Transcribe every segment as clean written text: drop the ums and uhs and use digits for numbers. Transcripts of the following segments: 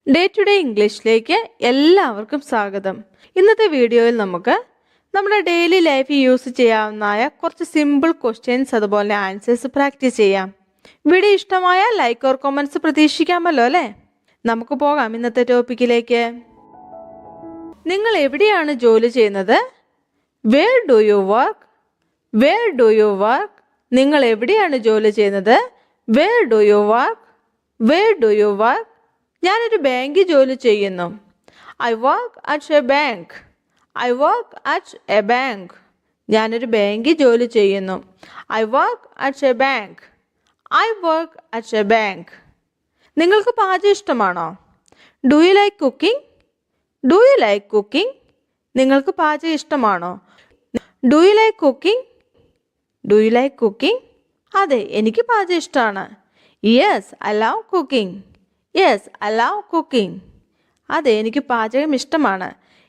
Day to day ഇംഗ്ലീഷിലേക്ക് എല്ലാവർക്കും സ്വാഗതം. ഇന്നത്തെ വീഡിയോയിൽ നമുക്ക് നമ്മുടെ ഡെയിലി ലൈഫിൽ യൂസ് ചെയ്യാവുന്ന കുറച്ച് സിമ്പിൾ ക്വസ്റ്റ്യൻസ് അതുപോലെ ആൻസേഴ്സ് പ്രാക്ടീസ് ചെയ്യാം. വീഡിയോ ഇഷ്ടമായ ലൈക്ക് ഓർ കമൻറ്റ്സ് പ്രതീക്ഷിക്കാമല്ലോ അല്ലേ? നമുക്ക് പോകാം ഇന്നത്തെ ടോപ്പിക്കിലേക്ക്. നിങ്ങൾ എവിടെയാണ് ജോലി ചെയ്യുന്നത്? Where do you work? Where do you work? നിങ്ങൾ എവിടെയാണ് ജോലി ചെയ്യുന്നത്? Where do you work? Where do you work? ഞാനൊരു ബാങ്കിൽ ജോലി ചെയ്യുന്നു. I work at a bank. I work at a bank. ഞാനൊരു ബാങ്കിൽ ജോലി ചെയ്യുന്നു. I work at a bank. I work at a bank. നിങ്ങൾക്ക് പാചകം ഇഷ്ടമാണോ? Do you like cooking? Do you like cooking? നിങ്ങൾക്ക് പാചകം ഇഷ്ടമാണോ? Do you like cooking? Do you like cooking? അതെ, എനിക്ക് പാചകം ഇഷ്ടമാണ്. Yes, I love cooking. Yes, I love cooking. അതെ, എനിക്ക് പാചകം ഇഷ്ടമാണ്.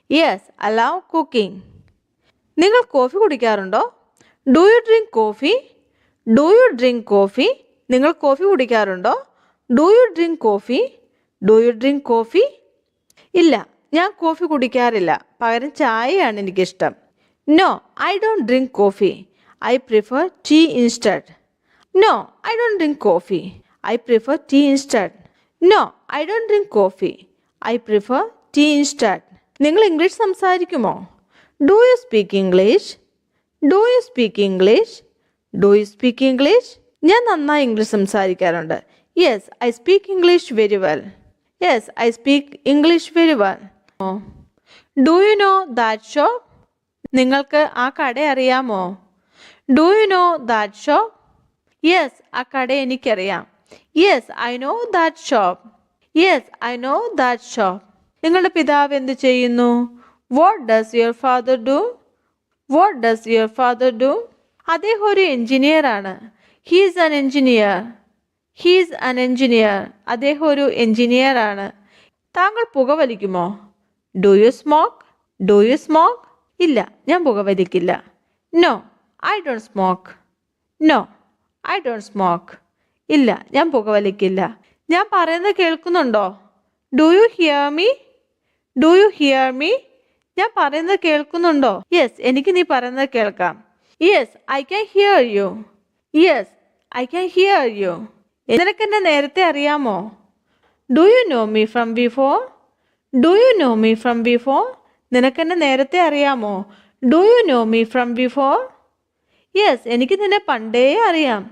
Yes, I love cooking. നിങ്ങൾ കോഫി കുടിക്കാറുണ്ടോ? Do you drink coffee? Do you drink coffee? നിങ്ങൾ കോഫി കുടിക്കാറുണ്ടോ? Do you drink coffee? Do you drink coffee? ഇല്ല, ഞാൻ കോഫി കുടിക്കാറില്ല. പകരം ചായയാണ് എനിക്കിഷ്ടം. No, I don't drink coffee. I prefer tea instead. No, I don't drink coffee. I prefer tea instead. No, I don't drink coffee. I prefer tea instead. നിങ്ങൾ English സംസാരിക്കുമോ? Do you speak English? Do you speak English? Do you speak English? ഞാൻ നന്നായി English സംസാരിക്കാറുണ്ട്. Yes, I speak English very well. Yes, I speak English very well. Do you know that shop? നിങ്ങൾക്ക് ആ കട അറിയാമോ? Do you know that shop? Yes, ആ കട എനിക്കറിയാം. Yes, I know that shop. Yes, I know that shop. നിങ്ങളുടെ പിതാവ് എന്ത് ചെയ്യുന്നു? What does your father do? What does your father do? അദ്ദേഹം ഒരു എഞ്ചിനീയർ ആണ്. He's an engineer. He's an engineer. അദ്ദേഹം ഒരു എഞ്ചിനീയർ ആണ്. താങ്കൾ പുകവലിക്കുമോ? Do you smoke? Do you smoke? ഇല്ല, ഞാൻ പുകവലിക്കില്ല. No, I don't smoke. No, I don't smoke. ഇല്ല, ഞാൻ പുകവലിക്കില്ല. ഞാൻ പറയുന്നത് കേൾക്കുന്നുണ്ടോ? Do you hear me? Do you hear me? ഞാൻ പറയുന്നത് കേൾക്കുന്നുണ്ടോ? യെസ്, എനിക്ക് നീ പറയുന്നത് കേൾക്കാം. Yes, I can hear you. Yes, I can hear you. നിനക്കെന്നെ നേരത്തെ അറിയാമോ? Do you know me from before? Do you know me from before? നിനക്കെന്നെ നേരത്തെ അറിയാമോ? Do you know me from before? Yes, എനിക്ക് നിന്നെ പണ്ടേ അറിയാം.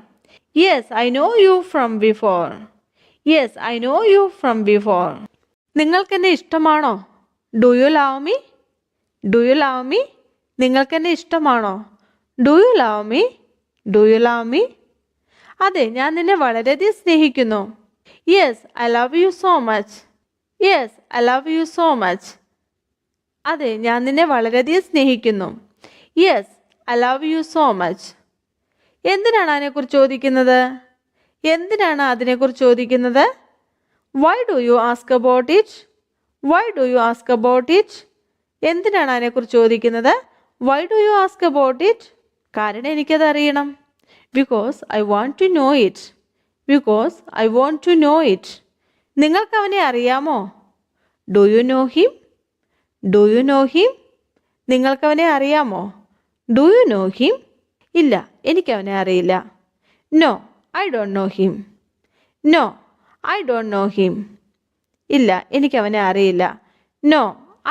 Yes, I know you from before. Yes, I know you from before. നിങ്ങൾക്കെന്നെ ഇഷ്ടമാണോ? Do you love me? Do you love me? നിങ്ങൾക്കെന്നെ ഇഷ്ടമാണോ? Do you love me? Do you love me? അതെ, ഞാൻ നിന്നെ വളരെയധികം സ്നേഹിക്കുന്നു. Yes, I love you so much. Yes, I love you so much. അതെ, ഞാൻ നിന്നെ വളരെയധികം സ്നേഹിക്കുന്നു. Yes, I love you so much. എന്തിനാണ് അതിനെക്കുറിച്ച് ചോദിക്കുന്നത്? എന്തിനാണ് അതിനെക്കുറിച്ച് ചോദിക്കുന്നത്? Why do you ask about it? Why do you ask about it? എന്തിനാണ് അതിനെക്കുറിച്ച് ചോദിക്കുന്നത്? Why do you ask about it? കാരണം എനിക്കത് അറിയണം. Because I want to know it. Because I want to know it. നിങ്ങൾക്ക് അവനെ അറിയാമോ? Do you know him? Do you know him? നിങ്ങൾക്കവനെ അറിയാമോ? Do you know him? ഇല്ല, എനിക്കവനെ അറിയില്ല. No, I don't know him. No, I don't know him. ഇല്ല, എനിക്കവനെ അറിയില്ല. No,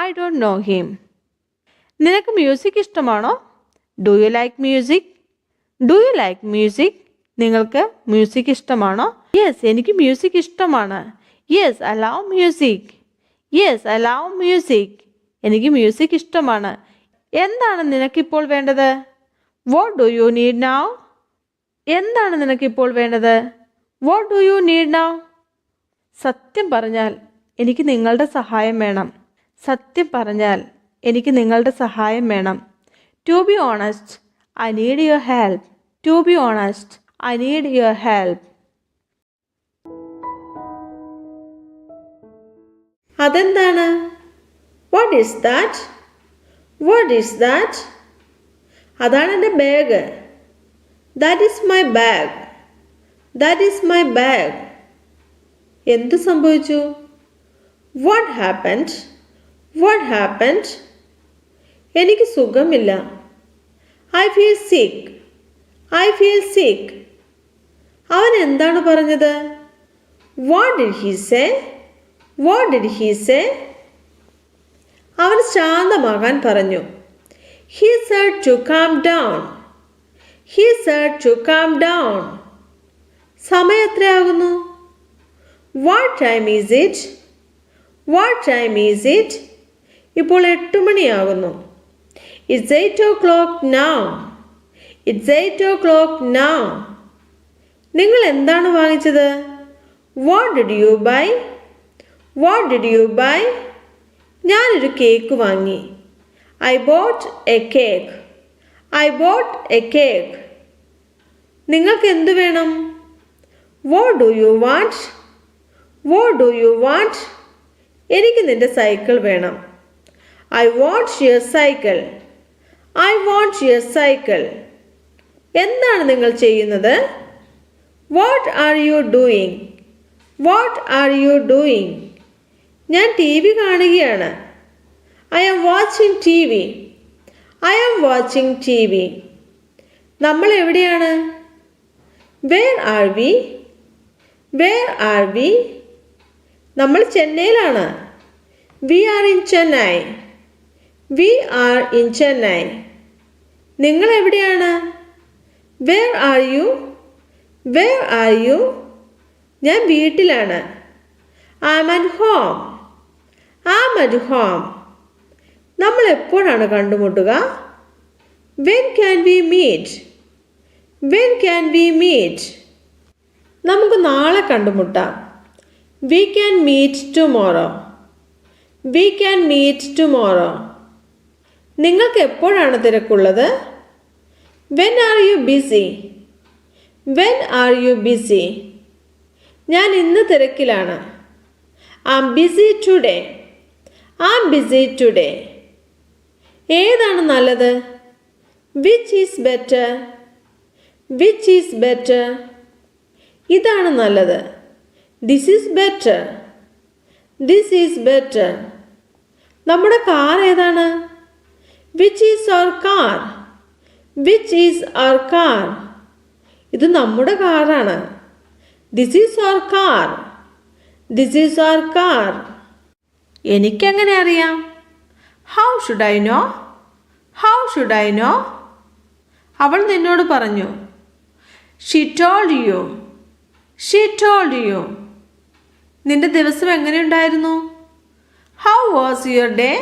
I don't know him. നിനക്ക് മ്യൂസിക് ഇഷ്ടമാണോ? Do you like music? Do you like music? നിങ്ങൾക്ക് മ്യൂസിക് ഇഷ്ടമാണോ? യെസ്, എനിക്ക് മ്യൂസിക് ഇഷ്ടമാണ്. Yes, I love music. Yes, I love music. എനിക്ക് മ്യൂസിക് ഇഷ്ടമാണ്. എന്താണ് നിനക്കിപ്പോൾ വേണ്ടത്? What do you need now? എന്താണ് നിനക്കിപ്പോൾ വേണ്ടത്? What do you need now? സത്യം പറഞ്ഞാൽ എനിക്ക് നിങ്ങളുടെ സഹായം വേണം. സത്യം പറഞ്ഞാൽ എനിക്ക് നിങ്ങളുടെ സഹായം വേണം. To be honest, I need your help. To be honest, I need your help. അതെന്താണ്? What is that? What is that? അതാണ് എൻ്റെ bag. That is my bag. That is my bag. എന്ത് സംഭവിച്ചു? What happened? What happened? എനിക്ക് സുഖമില്ല. I feel sick. I feel sick. അവൻ എന്താണ് പറഞ്ഞത്? What did he say? What did he say? അവൻ ശാന്തമാകാൻ പറഞ്ഞു. He said to calm down. He said to calm down. സമയം എത്രയാകുന്നു? What time is it? What time is it? ഇപ്പോൾ 8 മണിയാകുന്നു. It's 8 o'clock now. It's 8 o'clock now. നിങ്ങൾ എന്താണ് വാങ്ങിച്ചത്? What did you buy? What did you buy? ഞാനൊരു cake വാങ്ങി. I bought a cake. I bought a cake. നിങ്ങൾക്ക് എന്ത് വേണം? What do you want? What do you want? എനിക്ക് നിന്റെ സൈക്കിൾ വേണം. I want your cycle. I want your cycle. എന്താണ് നിങ്ങൾ ചെയ്യുന്നത്? What are you doing? What are you doing? ഞാൻ TV കാണുകയാണ്. I am watching TV. I am watching TV. നമ്മൾ എവിടെയാണ്? Where are we? Where are we? നമ്മൾ ചെന്നൈയിലാണ്. We are in Chennai. We are in Chennai. നിങ്ങൾ എവിടെയാണ്? Where are you? Where are you? ഞാൻ വീട്ടിലാണ്. I'm at home. I'm at home. നമ്മൾ എപ്പോഴാണ് കണ്ടുമുട്ടുക? When can we meet? When can we meet? നമുക്ക് നാളെ കണ്ടുമുട്ടാം. We can meet tomorrow. We can meet tomorrow. നിങ്ങൾക്ക് എപ്പോഴാണ് തിരക്കുള്ളത്? When are you busy? When are you busy? ഞാൻ ഇന്ന് തിരക്കിലാണ്. I'm busy today. I'm busy today. ഏതാണ് നല്ലത്? Which is better? Which is better? ഇതാണ് നല്ലത്. This is better. This is better. നമ്മുടെ കാർ ഏതാണ്? Which is our car? Which is our car? ഇത് നമ്മുടെ കാറാണ്. This is our car. This is our car. എനിക്കെങ്ങനെ അറിയാം? How should I know? How should I know? അവൾ നിന്നോട് പറഞ്ഞു. She told you. She told you. നിന്റെ ദിവസം എങ്ങനെയുണ്ടായിരുന്നു? How was your day?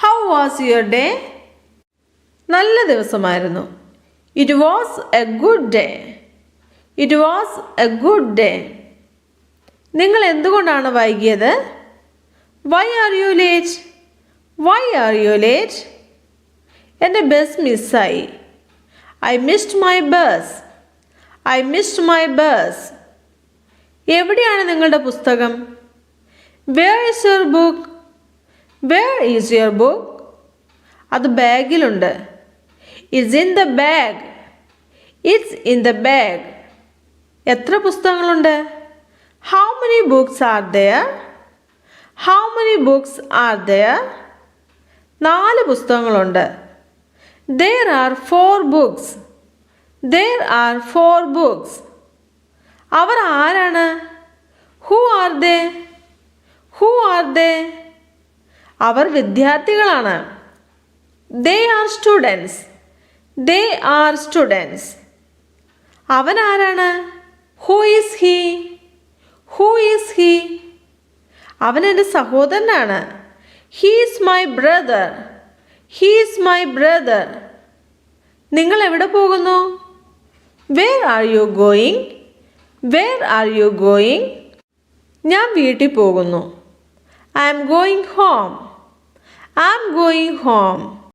How was your day? നല്ല ദിവസമായിരുന്നു. It was a good day. It was a good day. നിങ്ങൾ എന്തുകൊണ്ടാണ് വൈകിയത്? Why are you late? Why are you late? എൻ്റെ bus മിസ്സായി. I missed my bus. I missed my bus. എവിടെയാണ് നിങ്ങളുടെ പുസ്തകം? Where is your book? Where is your book? അത് ബാഗിലുണ്ട്. It's in the bag. It's in the bag. എത്ര പുസ്തകങ്ങളുണ്ട്? How many books are there? How many books are there? 4 പുസ്തകങ്ങളുണ്ട്. There are 4 books. There are 4 books. അവർ ആരാണ്? Who are they? Who are they? അവർ വിദ്യാർത്ഥികളാണ്. They are students. They are students. അവൻ ആരാണ്? Who is he? Who is he? അവൻ എൻ്റെ സഹോദരനാണ്. He is my brother. He is my brother. നിങ്ങൾ എവിടെ പോകുന്നു? Where are you going? Where are you going? ഞാൻ വീട്ടിൽ പോകുന്നു. I am going home. I am going home.